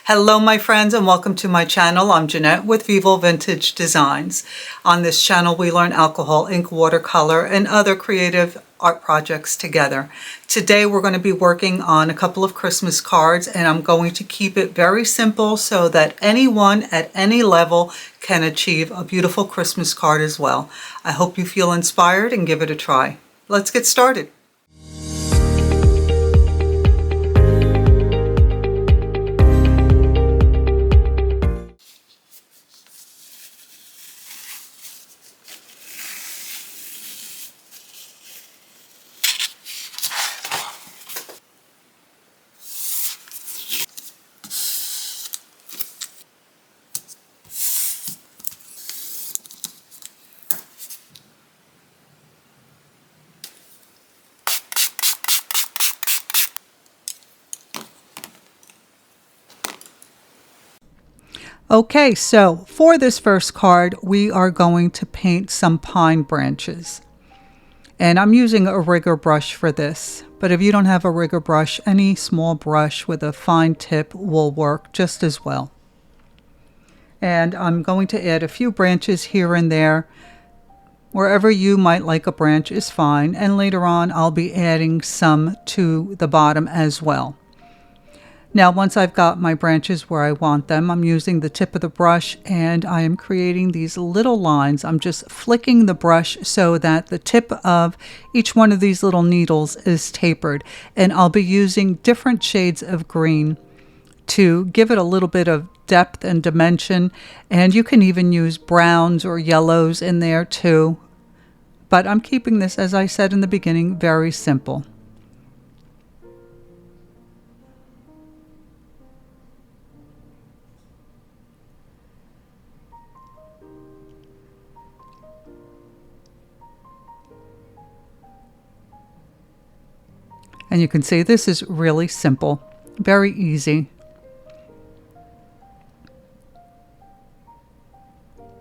Hello my friends and welcome to my channel. I'm Jeannette with Vivo Vintage Designs. On this channel we learn alcohol, ink, watercolor, and other creative art projects together. Today we're going to be working on a couple of Christmas cards, and I'm going to keep it very simple so that anyone at any level can achieve a beautiful Christmas card as well. I hope you feel inspired and give it a try. Let's get started. Okay, so for this first card, we are going to paint some pine branches. And I'm using a rigger brush for this. But if you don't have a rigger brush, any small brush with a fine tip will work just as well. And I'm going to add a few branches here and there. Wherever you might like a branch is fine. And later on, I'll be adding some to the bottom as well. Now, once I've got my branches where I want them, I'm using the tip of the brush and I am creating these little lines. I'm just flicking the brush so that the tip of each one of these little needles is tapered. And I'll be using different shades of green to give it a little bit of depth and dimension. And you can even use browns or yellows in there too. But I'm keeping this, as I said in the beginning, very simple. And you can see this is really simple, very easy.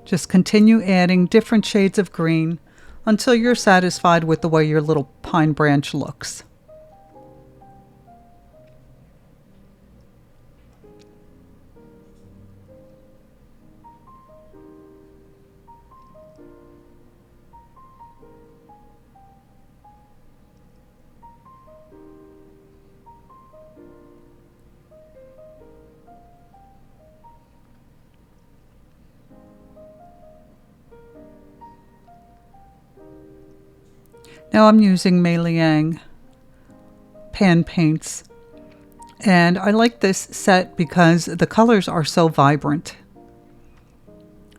Just continue adding different shades of green until you're satisfied with the way your little pine branch looks. Now I'm using Mei Liang pan paints, and I like this set because the colors are so vibrant.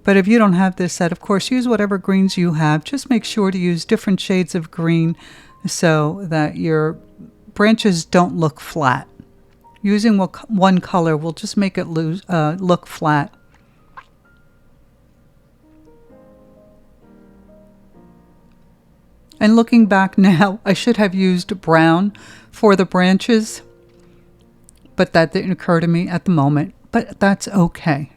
But if you don't have this set, of course, use whatever greens you have. Just make sure to use different shades of green so that your branches don't look flat. Using one color will just make it look flat. And looking back now, I should have used brown for the branches, but that didn't occur to me at the moment. But that's okay.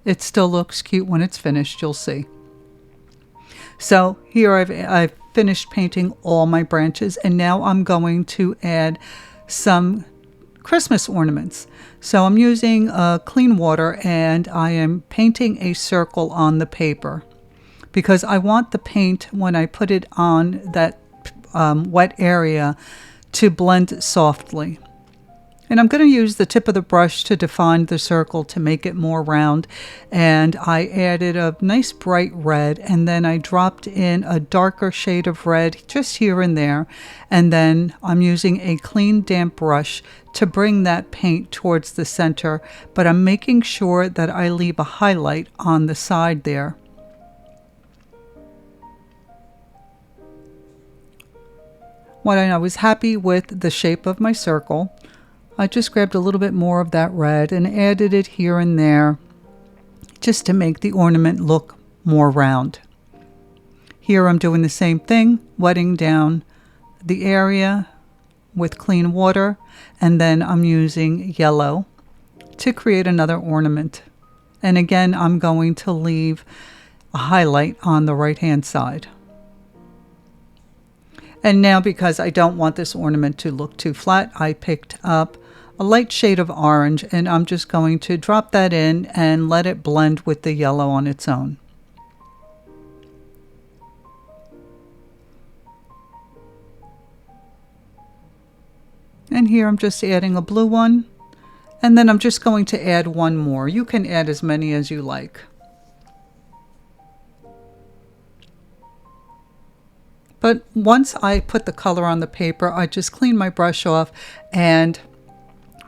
It still looks cute when it's finished, you'll see. So here I've finished painting all my branches, and now I'm going to add some Christmas ornaments. So I'm using clean water, and I am painting a circle on the paper, because I want the paint, when I put it on that wet area, to blend softly. And I'm going to use the tip of the brush to define the circle to make it more round. And I added a nice bright red, and then I dropped in a darker shade of red just here and there. And then I'm using a clean damp brush to bring that paint towards the center, but I'm making sure that I leave a highlight on the side there. When I was happy with the shape of my circle, I just grabbed a little bit more of that red and added it here and there just to make the ornament look more round. Here I'm doing the same thing, wetting down the area with clean water, and then I'm using yellow to create another ornament. And again, I'm going to leave a highlight on the right-hand side. And now, because I don't want this ornament to look too flat, I picked up a light shade of orange, and I'm just going to drop that in and let it blend with the yellow on its own. And here I'm just adding a blue one, and then I'm just going to add one more. You can add as many as you like. But once I put the color on the paper, I just clean my brush off and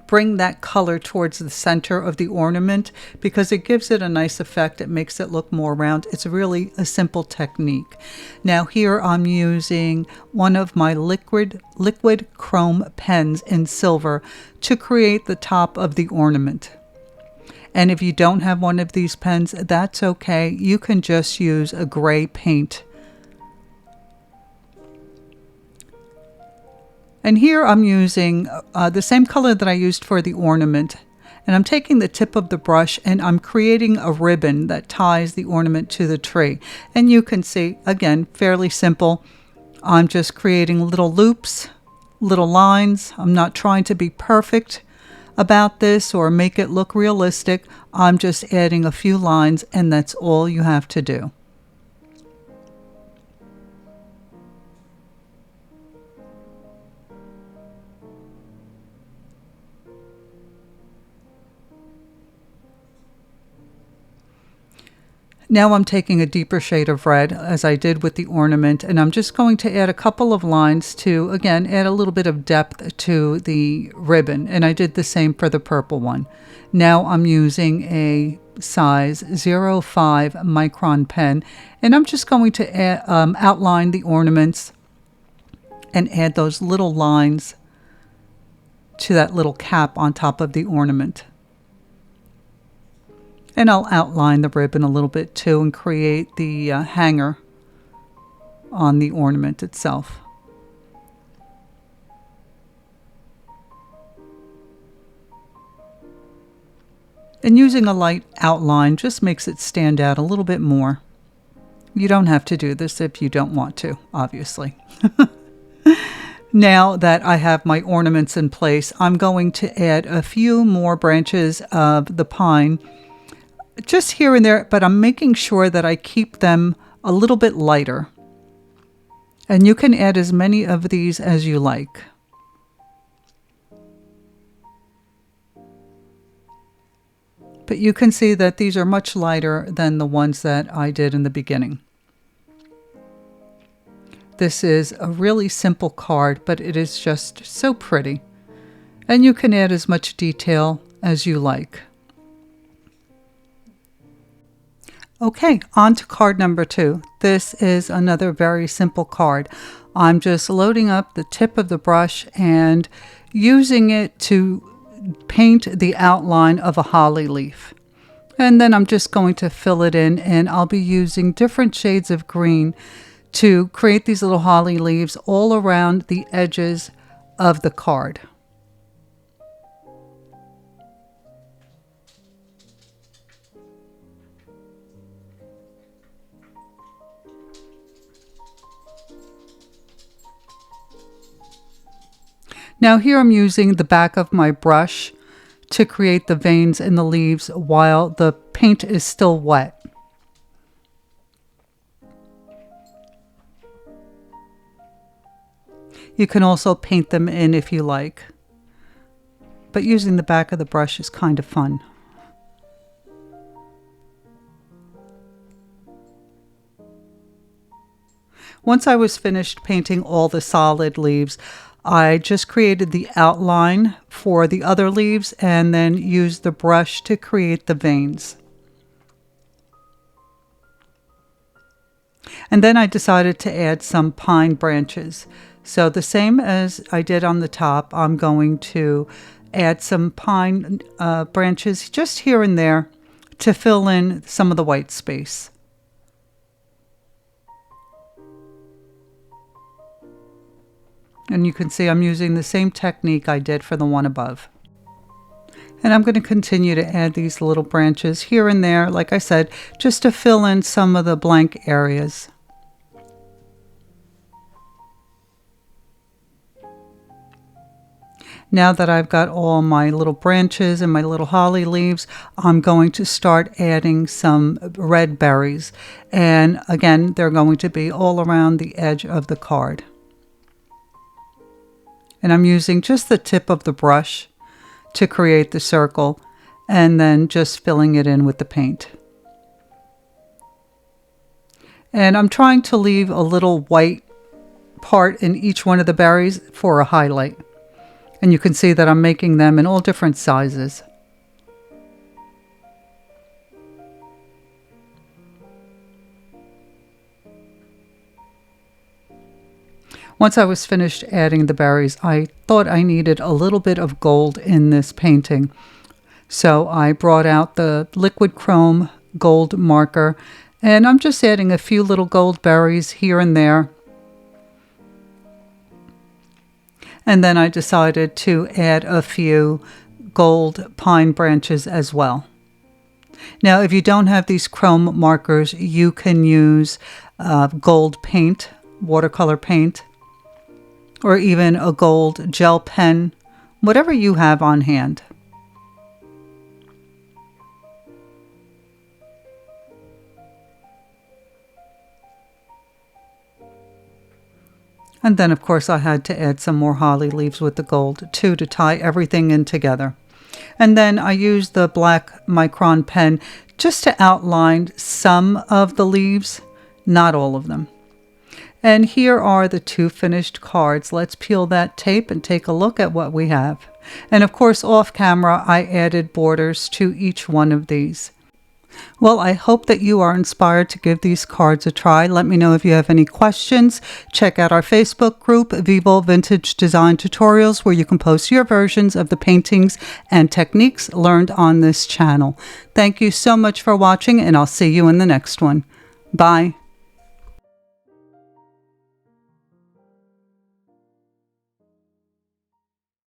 bring that color towards the center of the ornament because it gives it a nice effect. It makes it look more round. It's really a simple technique. Now here I'm using one of my liquid chrome pens in silver to create the top of the ornament. And if you don't have one of these pens, that's okay. You can just use a gray paint. And here I'm using the same color that I used for the ornament. And I'm taking the tip of the brush and I'm creating a ribbon that ties the ornament to the tree. And you can see, again, fairly simple. I'm just creating little loops, little lines. I'm not trying to be perfect about this or make it look realistic. I'm just adding a few lines, and that's all you have to do. Now I'm taking a deeper shade of red, as I did with the ornament, and I'm just going to add a couple of lines to, again, add a little bit of depth to the ribbon. And I did the same for the purple one. Now I'm using a size 0.5 micron pen, and I'm just going to add, outline the ornaments and add those little lines to that little cap on top of the ornament. And I'll outline the ribbon a little bit too and create the hanger on the ornament itself. And using a light outline just makes it stand out a little bit more. You don't have to do this if you don't want to, obviously. Now that I have my ornaments in place, I'm going to add a few more branches of the pine just here and there, but I'm making sure that I keep them a little bit lighter. And you can add as many of these as you like. But you can see that these are much lighter than the ones that I did in the beginning. This is a really simple card, but it is just so pretty. And you can add as much detail as you like. Okay, on to card number 2. This is another very simple card. I'm just loading up the tip of the brush and using it to paint the outline of a holly leaf. And then I'm just going to fill it in, and I'll be using different shades of green to create these little holly leaves all around the edges of the card. Now here I'm using the back of my brush to create the veins in the leaves while the paint is still wet. You can also paint them in if you like, but using the back of the brush is kind of fun. Once I was finished painting all the solid leaves, I just created the outline for the other leaves and then used the brush to create the veins. And then I decided to add some pine branches. So the same as I did on the top, I'm going to add some pine branches just here and there to fill in some of the white space. And you can see I'm using the same technique I did for the one above. And I'm going to continue to add these little branches here and there, like I said, just to fill in some of the blank areas. Now that I've got all my little branches and my little holly leaves, I'm going to start adding some red berries. And again, they're going to be all around the edge of the card. And I'm using just the tip of the brush to create the circle, and then just filling it in with the paint. And I'm trying to leave a little white part in each one of the berries for a highlight. And you can see that I'm making them in all different sizes. Once I was finished adding the berries, I thought I needed a little bit of gold in this painting. So I brought out the liquid chrome gold marker, and I'm just adding a few little gold berries here and there. And then I decided to add a few gold pine branches as well. Now, if you don't have these chrome markers, you can use gold paint, watercolor paint, or even a gold gel pen, whatever you have on hand. And then, of course, I had to add some more holly leaves with the gold, too, to tie everything in together. And then I used the black micron pen just to outline some of the leaves, not all of them. And here are the two finished cards. Let's peel that tape and take a look at what we have. And of course, off camera, I added borders to each one of these. Well, I hope that you are inspired to give these cards a try. Let me know if you have any questions. Check out our Facebook group, Vivo Vintage Design Tutorials, where you can post your versions of the paintings and techniques learned on this channel. Thank you so much for watching, and I'll see you in the next one. Bye.